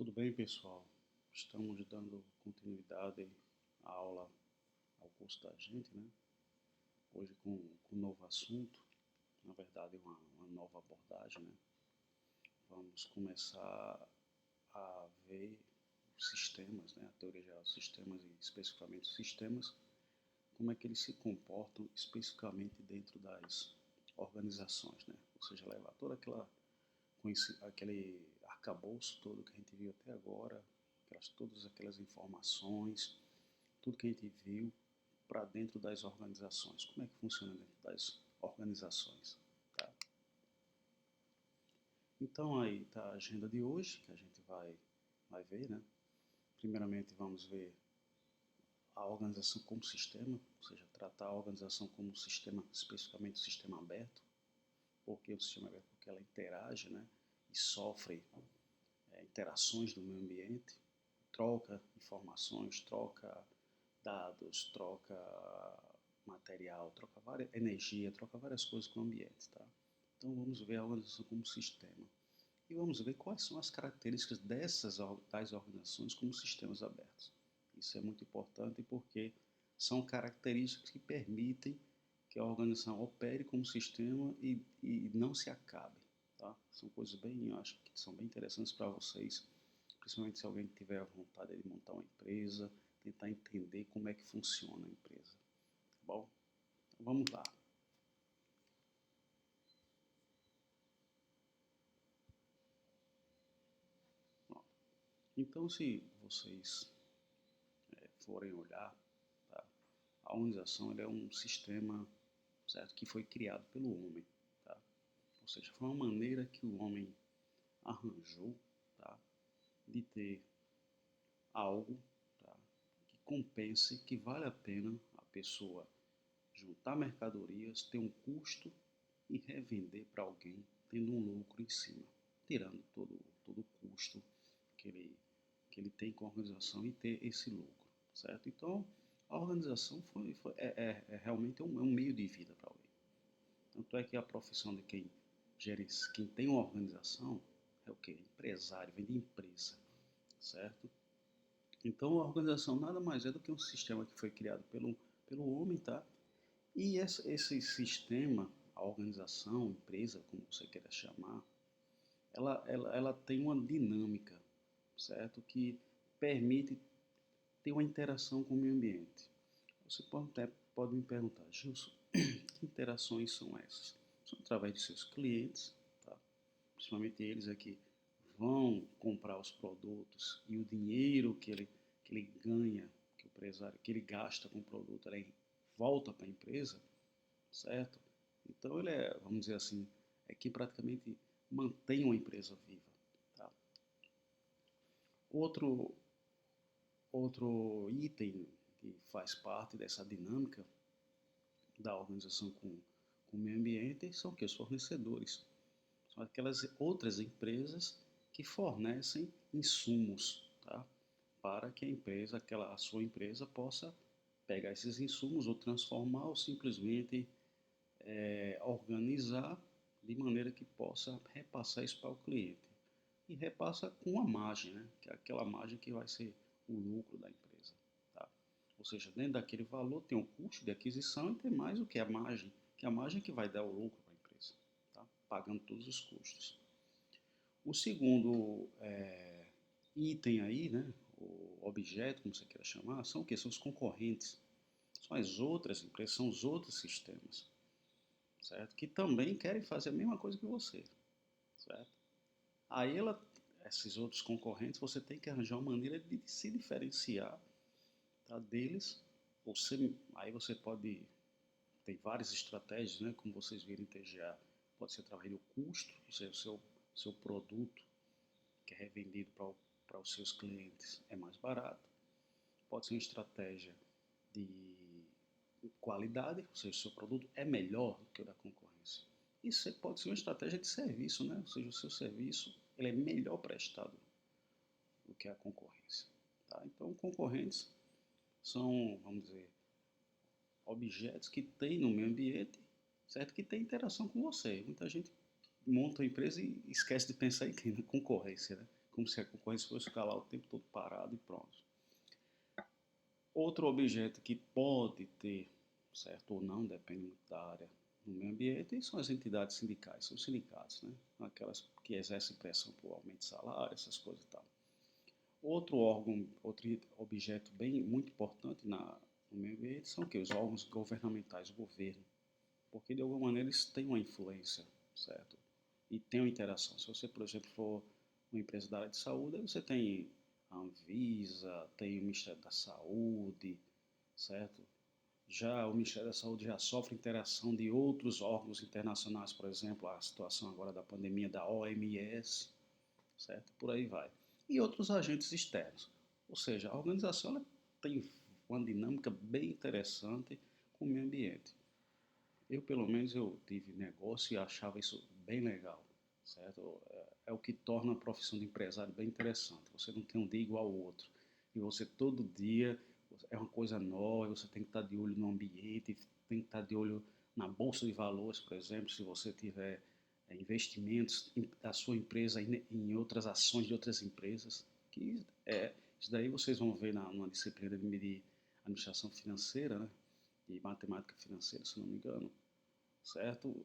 Tudo bem, pessoal? Estamos dando continuidade à aula, ao curso da gente, né? Hoje com um novo assunto, na verdade uma nova abordagem, né? Vamos começar a ver os sistemas, né? A teoria geral dos sistemas e especificamente os sistemas, como é que eles se comportam especificamente dentro das organizações, né? Ou seja, levar toda aquele arcabouço todo que a gente viu até agora, todas aquelas informações, tudo que a gente viu para dentro das organizações. Como é que funciona dentro das organizações? Tá? Então aí está a agenda de hoje, que a gente vai ver, né? Primeiramente vamos ver a organização como sistema, ou seja, tratar a organização como um sistema, especificamente um sistema aberto. Por que o sistema aberto? Porque ela interage, né? E sofre interações do meio ambiente, troca informações, troca dados, troca material, troca energia, troca várias coisas com o ambiente, tá? Então vamos ver a organização como sistema. E vamos ver quais são as características das organizações como sistemas abertos. Isso é muito importante porque são características que permitem que a organização opere como sistema e não se acabe. Tá? São coisas bem, eu acho que são bem interessantes para vocês, principalmente se alguém tiver vontade de montar uma empresa, tentar entender como é que funciona a empresa. Tá bom? Então vamos lá. Então, se vocês forem olhar, tá? A organização é um sistema, certo, que foi criado pelo homem. Tá? Ou seja, foi uma maneira que o homem arranjou, tá? De ter algo, tá? Que compense, que vale a pena a pessoa juntar mercadorias, ter um custo e revender para alguém, tendo um lucro em cima, tirando todo o custo que ele tem com a organização e ter esse lucro, certo? Então, a organização é realmente um meio de vida para alguém. Tanto é que a profissão de quem tem uma organização é o quê? Empresário, vem de empresa, certo? Então, a organização nada mais é do que um sistema que foi criado pelo homem, tá? E esse sistema, a organização, empresa, como você queira chamar, ela tem uma dinâmica, certo? Que permite ter uma interação com o meio ambiente. Você pode me perguntar, Gilson, que interações são essas? São através de seus clientes, tá? Principalmente eles aqui vão comprar os produtos e o dinheiro que ele ganha, que o empresário, que ele gasta com o produto, ele volta para a empresa, certo? Então ele vamos dizer assim, é que praticamente mantém uma empresa viva. Tá? Outro, outro item que faz parte dessa dinâmica da organização com o meio ambiente são que os fornecedores. São aquelas outras empresas que fornecem insumos, tá? Para que a sua empresa possa pegar esses insumos ou transformar ou simplesmente organizar de maneira que possa repassar isso para o cliente. E repassa com a margem, né? Que é aquela margem que vai ser o lucro da empresa. Tá? Ou seja, dentro daquele valor tem um custo de aquisição e tem mais o que que é a margem que vai dar o lucro para a empresa, tá? Pagando todos os custos. O segundo item aí, né? O objeto, como você queira chamar, são o que? São os concorrentes. São as outras empresas, são os outros sistemas, certo? Que também querem fazer a mesma coisa que você, certo? Aí esses outros concorrentes, você tem que arranjar uma maneira de se diferenciar, tá, deles. Aí você pode ter várias estratégias, né? Como vocês viram em TGA, pode ser através do custo, ou seja, seu produto que é revendido para os seus clientes é mais barato. Pode ser uma estratégia de qualidade, ou seja, o seu produto é melhor do que o da concorrência. Isso pode ser uma estratégia de serviço, né? Ou seja, o seu serviço ele é melhor prestado do que a concorrência. Tá? Então, concorrentes são, vamos dizer, objetos que tem no meio ambiente, certo? Que tem interação com você. Muita gente monta a empresa e esquece de pensar em quem? Na concorrência, né? como se a concorrência fosse ficar lá o tempo todo parado e pronto. Outro objeto que pode ter, certo ou não, depende muito da área no meio ambiente, são as entidades sindicais, são os sindicatos, né? Aquelas que exercem pressão por aumento de salário, essas coisas e tal. Outro órgão, outro objeto muito importante no meio ambiente são os órgãos governamentais, o governo, porque de alguma maneira eles têm uma influência, certo? E tem uma interação. Se você, por exemplo, for uma empresa da área de saúde, você tem a Anvisa, tem o Ministério da Saúde, certo? Já o Ministério da Saúde já sofre interação de outros órgãos internacionais, por exemplo, a situação agora da pandemia da OMS, certo? Por aí vai. E outros agentes externos. Ou seja, a organização ela tem uma dinâmica bem interessante com o meio ambiente. Eu, pelo menos, eu tive negócio e achava isso bem legal, certo? É o que torna a profissão de empresário bem interessante. Você não tem um dia igual ao outro. E você todo dia é uma coisa nova, você tem que estar de olho no ambiente, tem que estar de olho na bolsa de valores, por exemplo, se você tiver investimentos da sua empresa em outras ações de outras empresas, que isso daí vocês vão ver numa disciplina de administração financeira, né? De matemática financeira, se não me engano, certo?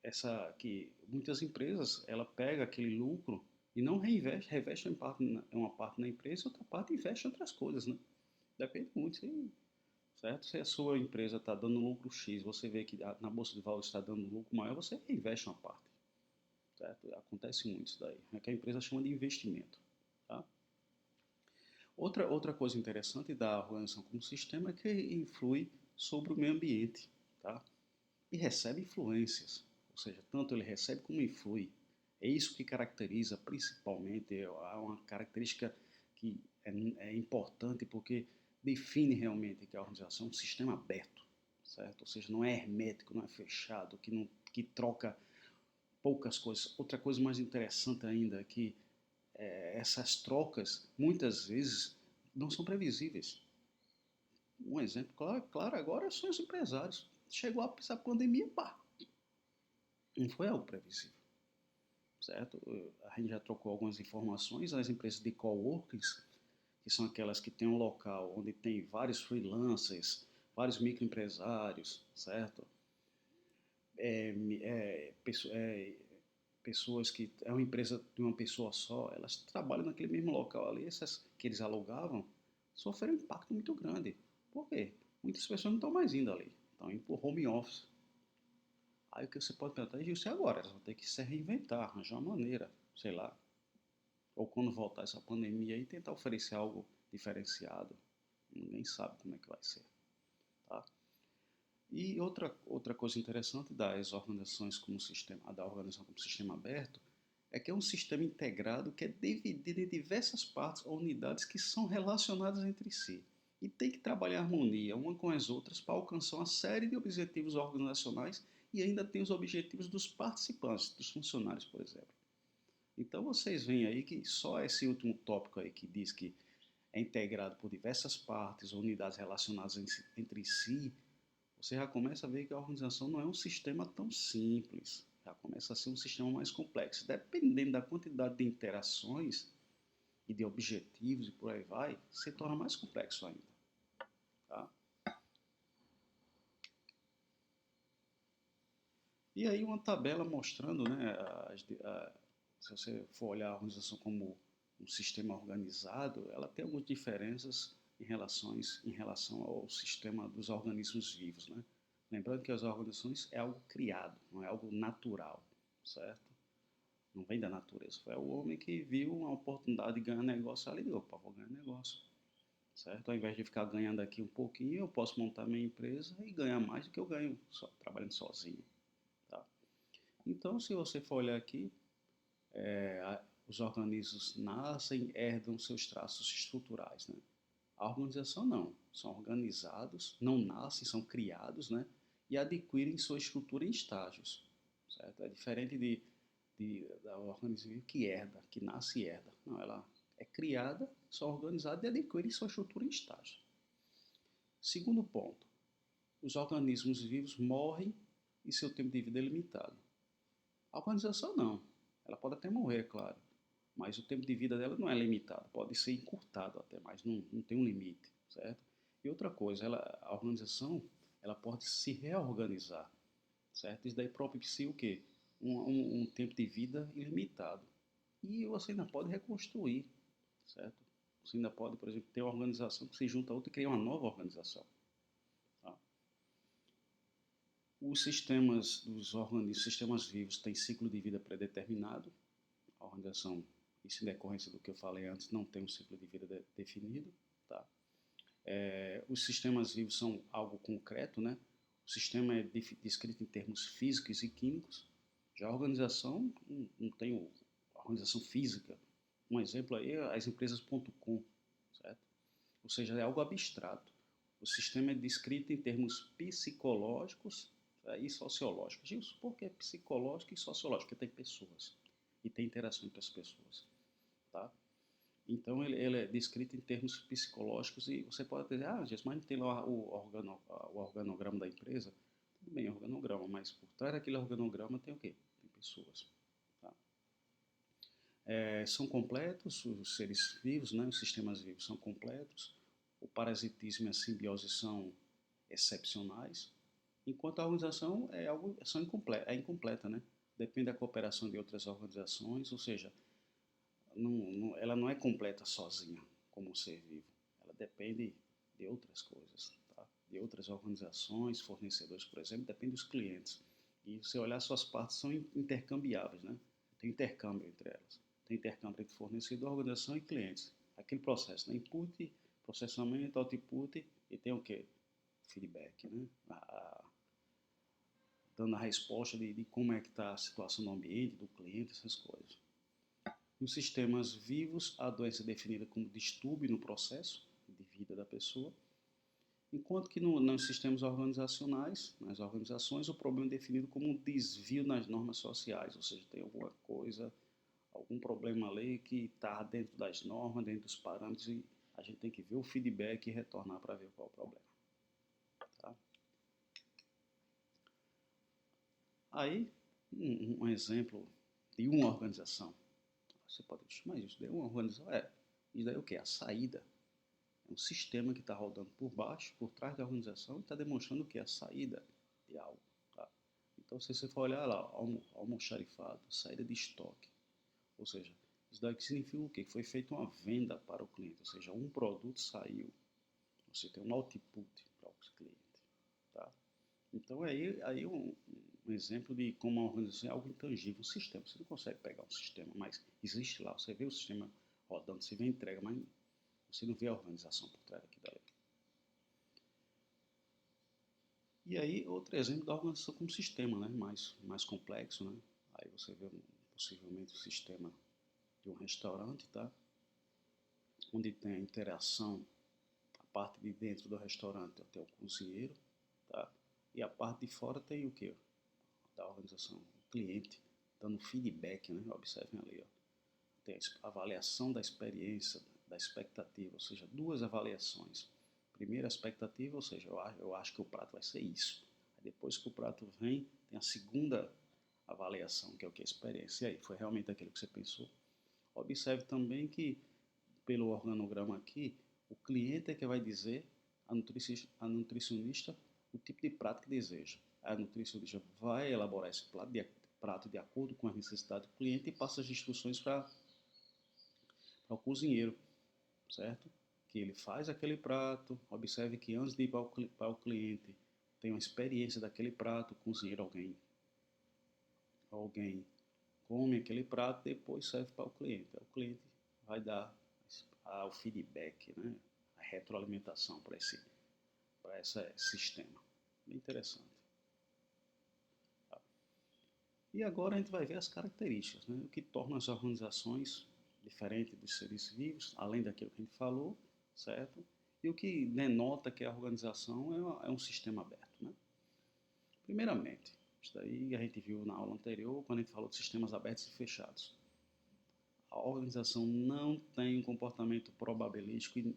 Essa que muitas empresas ela pega aquele lucro e não reinveste, reveste uma parte na empresa e outra parte investe em outras coisas, né? Depende muito, certo? Se a sua empresa está dando lucro X, você vê que na bolsa de valores está dando lucro maior, você reinveste uma parte, certo? Acontece muito isso daí, é que a empresa chama de investimento, tá? Outra coisa interessante da organização como sistema é que influi sobre o meio ambiente, tá? E recebe influências, ou seja, tanto ele recebe como influi. É isso que caracteriza principalmente, é uma característica que é importante porque define realmente que a organização é um sistema aberto, certo? Ou seja, não é hermético, não é fechado, que troca poucas coisas. Outra coisa mais interessante ainda é que essas trocas muitas vezes não são previsíveis. Um exemplo claro agora são os empresários. Chegou a pandemia, pá, não foi algo previsível, certo? A gente já trocou algumas informações, as empresas de coworkings, que são aquelas que têm um local onde tem vários freelancers, vários microempresários, certo? É, é, pessoas que é uma empresa de uma pessoa só, elas trabalham naquele mesmo local ali, essas que eles alugavam, sofreram um impacto muito grande. Por quê? Muitas pessoas não estão mais indo ali, estão indo para o home office. Aí o que você pode pensar é isso agora, elas vão ter que se reinventar, arranjar uma maneira, sei lá. Ou quando voltar essa pandemia aí, tentar oferecer algo diferenciado. Ninguém sabe como é que vai ser, tá? E outra coisa interessante das organizações como sistema, da organização como sistema aberto, é que é um sistema integrado que é dividido em diversas partes ou unidades que são relacionadas entre si e tem que trabalhar em harmonia uma com as outras para alcançar uma série de objetivos organizacionais e ainda tem os objetivos dos participantes, dos funcionários, por exemplo. Então vocês veem aí que só esse último tópico aí que diz que é integrado por diversas partes ou unidades relacionadas entre si, você já começa a ver que a organização não é um sistema tão simples, já começa a ser um sistema mais complexo. Dependendo da quantidade de interações e de objetivos e por aí vai, se torna mais complexo ainda. Tá? E aí uma tabela mostrando, né, se você for olhar a organização como um sistema organizado, ela tem algumas diferenças em relação ao sistema dos organismos vivos, né? Lembrando que as organizações é algo criado, não é algo natural, certo? Não vem da natureza. Foi o homem que viu uma oportunidade de ganhar negócio ali, opa, vou ganhar negócio, certo? Ao invés de ficar ganhando aqui um pouquinho, eu posso montar minha empresa e ganhar mais do que eu ganho trabalhando sozinho, tá? Então, se você for olhar aqui, os organismos nascem, herdam seus traços estruturais, né? A organização não, são organizados, não nascem, são criados, né? E adquirem sua estrutura em estágios, certo? É diferente da organismo que herda, que nasce e herda. Não, ela é criada, são organizadas e adquirem sua estrutura em estágios. Segundo ponto, os organismos vivos morrem e seu tempo de vida é limitado. A organização não, ela pode até morrer, claro, mas o tempo de vida dela não é limitado, pode ser encurtado até, mas não tem um limite, certo? E outra coisa, a organização ela pode se reorganizar, certo? Isso daí propicia o quê? Um tempo de vida ilimitado. E você ainda pode reconstruir, certo? Você ainda pode, por exemplo, ter uma organização que se junta a outra e cria uma nova organização. Tá? Os sistemas vivos têm ciclo de vida predeterminado. A organização, isso em decorrência do que eu falei antes, não tem um ciclo de vida definido. Tá? Os sistemas vivos são algo concreto, né? O sistema é descrito em termos físicos e químicos. Já a organização não tem a organização física. Um exemplo aí é as empresas.com, certo? Ou seja, é algo abstrato. O sistema é descrito em termos psicológicos e sociológicos. Gilson, por que psicológico e sociológico? Porque tem pessoas e tem interação entre as pessoas, tá? Então, ele é descrito em termos psicológicos e você pode dizer, Gilson, mas não tem lá o organograma da empresa? Tudo bem, organograma, mas por trás daquele organograma tem o quê? Tem pessoas, tá? São completos os seres vivos, né? Os sistemas vivos são completos. O parasitismo e a simbiose são excepcionais, enquanto a organização é incompleta, né? Depende da cooperação de outras organizações, ou seja, ela não é completa sozinha como um ser vivo. Ela depende de outras coisas, tá? De outras organizações, fornecedores, por exemplo, depende dos clientes. E se olhar, suas partes são intercambiáveis, né? Tem intercâmbio entre elas. Tem intercâmbio entre fornecedor, organização e clientes. Aquele processo, né? Input, processamento, output e tem o quê? Feedback, né? Dando a resposta de como é que está a situação do ambiente, do cliente, essas coisas. Nos sistemas vivos, a doença é definida como distúrbio no processo de vida da pessoa, enquanto que nos sistemas organizacionais, nas organizações, o problema é definido como um desvio nas normas sociais, ou seja, tem alguma coisa, algum problema ali que está dentro das normas, dentro dos parâmetros, e a gente tem que ver o feedback e retornar para ver qual é o problema. Tá? Aí, um exemplo de uma organização. Você pode dizer, mas isso daí é uma organização? Isso daí é o quê? A saída. É um sistema que está rodando por baixo, por trás da organização, e está demonstrando o que é a saída de algo. Tá? Então, se você for olhar lá, almoxarifado, saída de estoque, ou seja, isso daí significa o quê? Que foi feita uma venda para o cliente, ou seja, um produto saiu, você tem um output para o cliente. Tá? Então, aí um exemplo de como uma organização é algo intangível, um sistema. Você não consegue pegar um sistema, mas existe lá, você vê o sistema rodando, você vê a entrega, mas você não vê a organização por trás daqui dali. E aí, outro exemplo da organização como sistema, né? Mais complexo, né? Aí você vê possivelmente o sistema de um restaurante, tá? Onde tem a interação, a parte de dentro do restaurante até o cozinheiro, tá? E a parte de fora tem o quê? Da organização, o cliente dando feedback, né? Observem ali, ó. Tem a avaliação da experiência, da expectativa, ou seja, duas avaliações. Primeira, a expectativa, ou seja, eu acho que o prato vai ser isso. Aí depois que o prato vem, tem a segunda avaliação, que é o que? A experiência. E aí, foi realmente aquilo que você pensou? Observe também que, pelo organograma aqui, o cliente é que vai dizer a nutricionista o tipo de prato que deseja. A nutricionista vai elaborar esse prato de acordo com a necessidade do cliente e passa as instruções para o cozinheiro, certo? Que ele faz aquele prato, observe que antes de ir para o cliente, tem uma experiência daquele prato, o cozinheiro, alguém come aquele prato, depois serve para o cliente. O cliente vai dar o feedback, né? A retroalimentação para esse sistema. Bem interessante. Tá? E agora a gente vai ver as características, né? O que torna as organizações diferentes dos seres vivos, além daquilo que a gente falou, certo? E o que denota que a organização é um sistema aberto, né? Primeiramente, isso daí a gente viu na aula anterior, quando a gente falou de sistemas abertos e fechados. A organização não tem um comportamento probabilístico e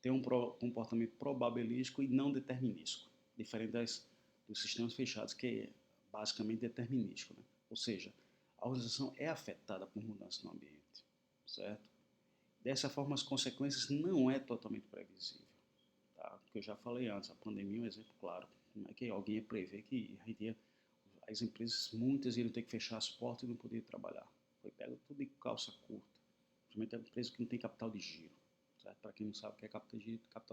tem um comportamento probabilístico e não determinístico, diferente dos sistemas fechados, que é basicamente determinístico, né? Ou seja, a organização é afetada por mudança no ambiente, certo? Dessa forma, as consequências não é totalmente previsível, tá? Porque eu já falei antes, a pandemia é um exemplo claro. Como é que alguém ia prever que as empresas, muitas iriam ter que fechar as portas e não poder trabalhar? Foi pego tudo de calça curta, principalmente a empresa que não tem capital de giro. Para quem não sabe o que é capital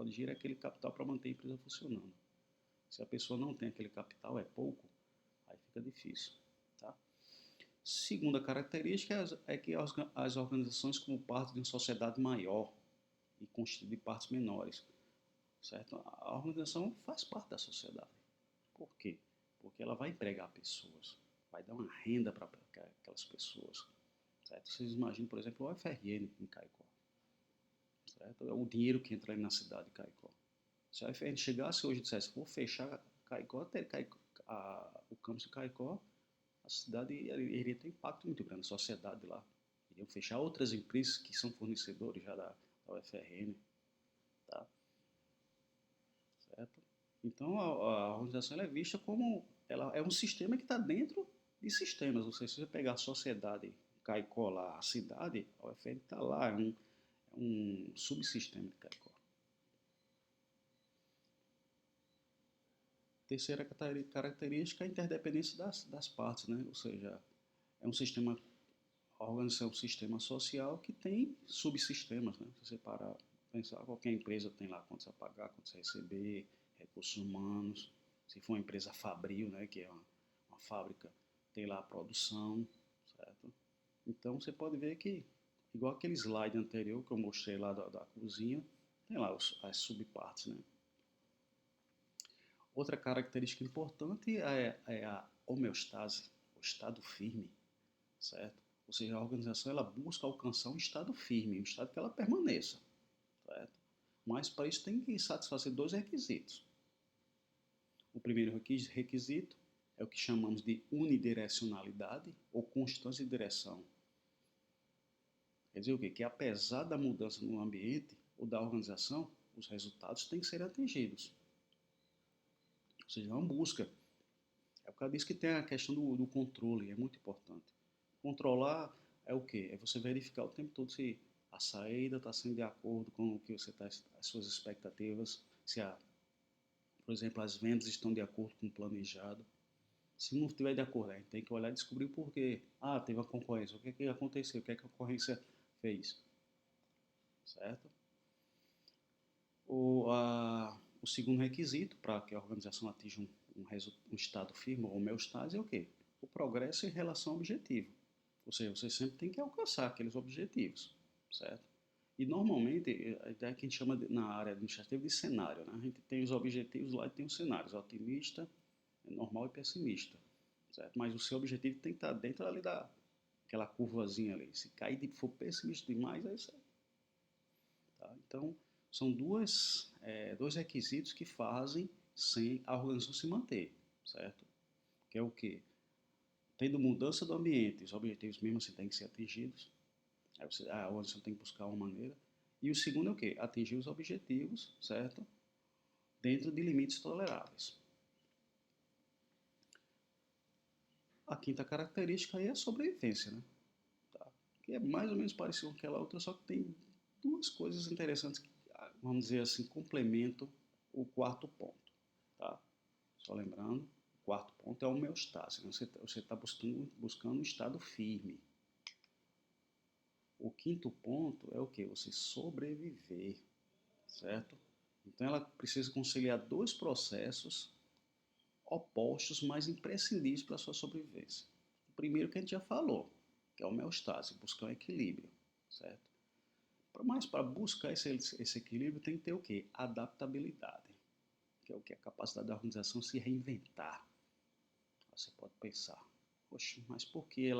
de giro é aquele capital para manter a empresa funcionando. Se a pessoa não tem aquele capital, é pouco, aí fica difícil. Tá? Segunda característica é que as organizações, como parte de uma sociedade maior e constituída de partes menores, certo? A organização faz parte da sociedade. Por quê? Porque ela vai empregar pessoas, vai dar uma renda para aquelas pessoas. Certo? Vocês imaginam, por exemplo, o UFRN em Caicó. Certo? É o dinheiro que entra ali na cidade de Caicó. Se a UFRN chegasse hoje e dissesse, vou fechar Caicó, o campus de Caicó, a cidade iria ter um impacto muito grande, a sociedade lá. Iriam fechar outras empresas que são fornecedores já da UFRN. Tá? Certo? Então, a organização é vista como ela é um sistema que está dentro de sistemas. Ou seja, se você pegar a sociedade, Caicó lá, a cidade, a UFRN está lá, é um subsistema de Caicó. Terceira característica é a interdependência das partes, né? Ou seja, é um sistema, a organização é um sistema social que tem subsistemas, né? Se você parar pensar, qualquer empresa tem lá quanto você pagar, quanto você receber, recursos humanos. Se for uma empresa fabril, né, que é uma fábrica, tem lá a produção, certo? Então você pode ver que, igual aquele slide anterior que eu mostrei lá da cozinha, tem lá as subpartes, né? Outra característica importante é a homeostase, o estado firme, certo? Ou seja, a organização ela busca alcançar um estado firme, um estado que ela permaneça, certo? Mas para isso tem que satisfazer dois requisitos. O primeiro requisito é o que chamamos de unidirecionalidade ou constância de direção. Quer dizer o quê? Que apesar da mudança no ambiente ou da organização, os resultados têm que ser atingidos. Ou seja, é uma busca. É por causa disso que tem a questão do controle, é muito importante. Controlar é o quê? É você verificar o tempo todo se a saída está sendo de acordo com o que você está, as suas expectativas, se por exemplo, as vendas estão de acordo com o planejado. Se não estiver de acordo, a gente tem que olhar e descobrir o porquê. Ah, teve uma concorrência. O que é que aconteceu? O que é que a concorrência fez? Certo? O segundo requisito para que a organização atinja um estado firme ou homeostase é o quê? O progresso em relação ao objetivo. Ou seja, você sempre tem que alcançar aqueles objetivos, certo? E normalmente, a ideia que a gente chama na área administrativa de cenário, né? A gente tem os objetivos lá e tem os cenários, otimista, normal e pessimista, certo? Mas o seu objetivo tem que estar dentro ali daquela curvazinha ali. Se cair e for pessimista demais, aí você... Tá? Então, são dois requisitos que fazem sem a organização se manter, certo? Que é o quê? Tendo mudança do ambiente, os objetivos mesmo assim têm que ser atingidos. Aí a organização tem que buscar uma maneira. E o segundo é o quê? Atingir os objetivos, certo? Dentro de limites toleráveis. A quinta característica aí é a sobrevivência, né? Tá? Que é mais ou menos parecido com aquela outra, só que tem duas coisas interessantes que, vamos dizer assim, complementam o quarto ponto, tá? Só lembrando, o quarto ponto é a homeostase, né? Você está buscando um estado firme. O quinto ponto é o que? Você sobreviver, certo? Então ela precisa conciliar dois processos opostos, mas imprescindíveis para a sua sobrevivência. O primeiro que a gente já falou, que é a homeostase, buscar um equilíbrio, certo? Mas para buscar esse equilíbrio tem que ter o quê? Adaptabilidade, que é o que? A capacidade da organização se reinventar. Você pode pensar, poxa, mas por que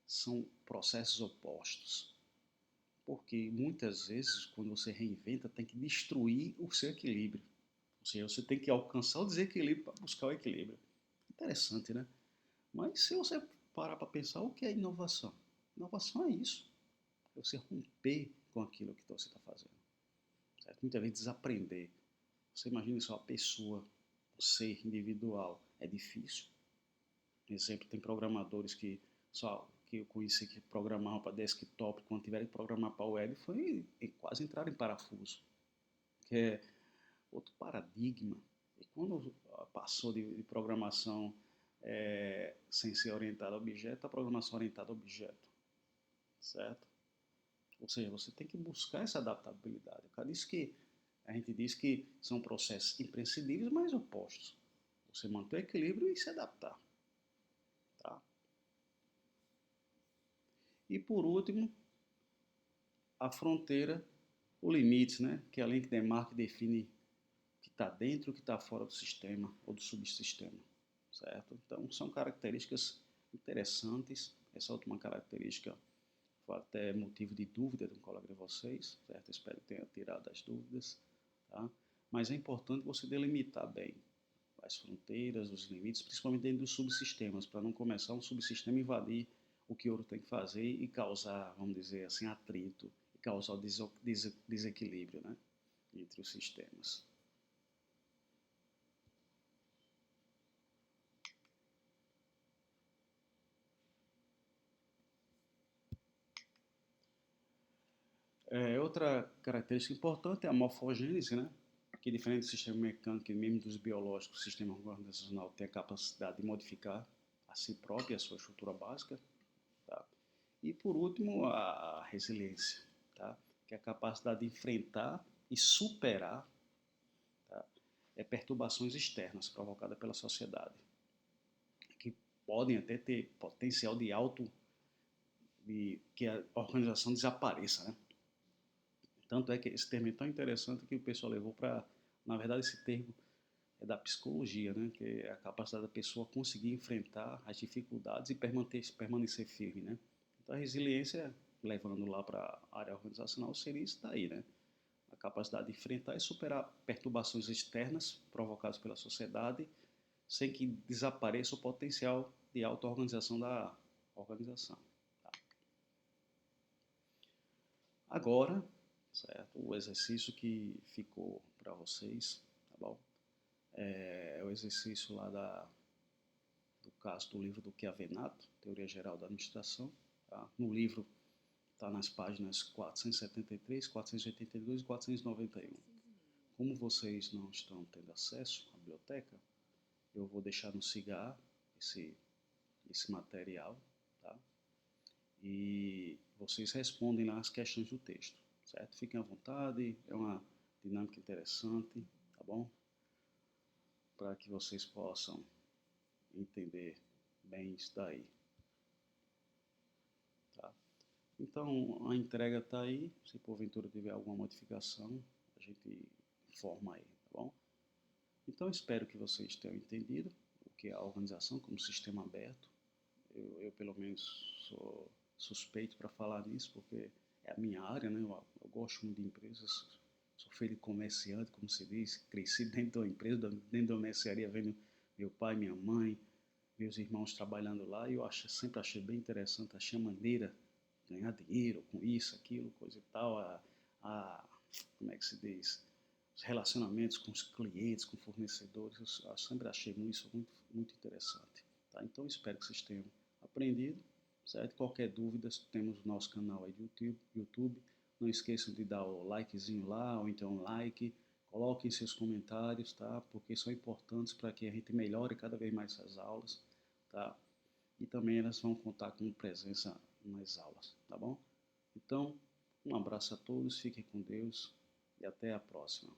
são processos opostos? Porque muitas vezes, quando você reinventa, tem que destruir o seu equilíbrio. Ou seja, você tem que alcançar o desequilíbrio para buscar o equilíbrio. Interessante, né? Mas se você parar para pensar, o que é inovação? Inovação é isso. É você romper com aquilo que você está fazendo. Certo? Muitas vezes desaprender. Você imagina só uma pessoa, um ser individual. É difícil. Por exemplo, tem programadores que só que eu conheci que programavam para desktop, quando tiveram que programar para web, foi quase entrar em parafuso, que é outro paradigma. E quando passou de programação sem ser orientada a objeto, a programação orientada a objeto, certo? Ou seja, você tem que buscar essa adaptabilidade. A gente diz que são processos imprescindíveis, mas opostos. Você manter o equilíbrio e se adaptar. Tá? E por último, a fronteira, o limite, né? Que é a linha que demarca e define o que está dentro e o que está fora do sistema ou do subsistema. Certo? Então, são características interessantes. Essa última característica foi até motivo de dúvida de um colega de vocês, certo? Espero que tenha tirado as dúvidas, tá? Mas é importante você delimitar bem as fronteiras, os limites, principalmente dentro dos subsistemas, para não começar um subsistema invadir o que o outro tem que fazer e causar, vamos dizer assim, atrito e causar desequilíbrio, né, entre os sistemas. Outra característica importante é a morfogênese, né? Que diferente do sistema mecânico e mesmo dos biológicos, o sistema organizacional tem a capacidade de modificar a si próprio e a sua estrutura básica. Tá? E por último, a resiliência, tá? Que é a capacidade de enfrentar e superar, tá? Perturbações externas provocadas pela sociedade, que podem até ter potencial de que a organização desapareça, né? Tanto é que esse termo é tão interessante que o pessoal levou para, na verdade, esse termo é da psicologia, né? Que é a capacidade da pessoa conseguir enfrentar as dificuldades e permanecer firme, né? Então a resiliência, levando lá para a área organizacional, seria isso daí, né? A capacidade de enfrentar e superar perturbações externas provocadas pela sociedade, sem que desapareça o potencial de auto-organização da organização. Tá? Agora, certo? O exercício que ficou para vocês, tá bom? É o exercício lá do caso do livro do Chiavenato, Teoria Geral da Administração. Tá? No livro está nas páginas 473, 482 e 491. Como vocês não estão tendo acesso à biblioteca, eu vou deixar no CIGAR esse material, tá? E vocês respondem lá as questões do texto, certo? Fiquem à vontade, é uma dinâmica interessante, tá bom? Para que vocês possam entender bem isso daí, tá? Então, a entrega está aí, se porventura tiver alguma modificação, a gente informa aí, tá bom? Então, espero que vocês tenham entendido o que é a organização como sistema aberto. Eu pelo menos, sou suspeito para falar nisso, porque é a minha área, né? Eu gosto muito de empresas, sou filho de comerciante, como se diz, cresci dentro da empresa, dentro da mercearia, vendo meu pai, minha mãe, meus irmãos trabalhando lá, e sempre achei bem interessante, achei a maneira de ganhar dinheiro com isso, aquilo, coisa e tal, como é que se diz, os relacionamentos com os clientes, com fornecedores, eu sempre achei isso muito interessante. Tá? Então, espero que vocês tenham aprendido, certo? Qualquer dúvida, temos o nosso canal aí de YouTube. Não esqueçam de dar o likezinho lá, ou então um like. Coloquem seus comentários, tá? Porque são importantes para que a gente melhore cada vez mais essas aulas, tá? E também elas vão contar com presença nas aulas, tá bom? Então, um abraço a todos, fiquem com Deus e até a próxima.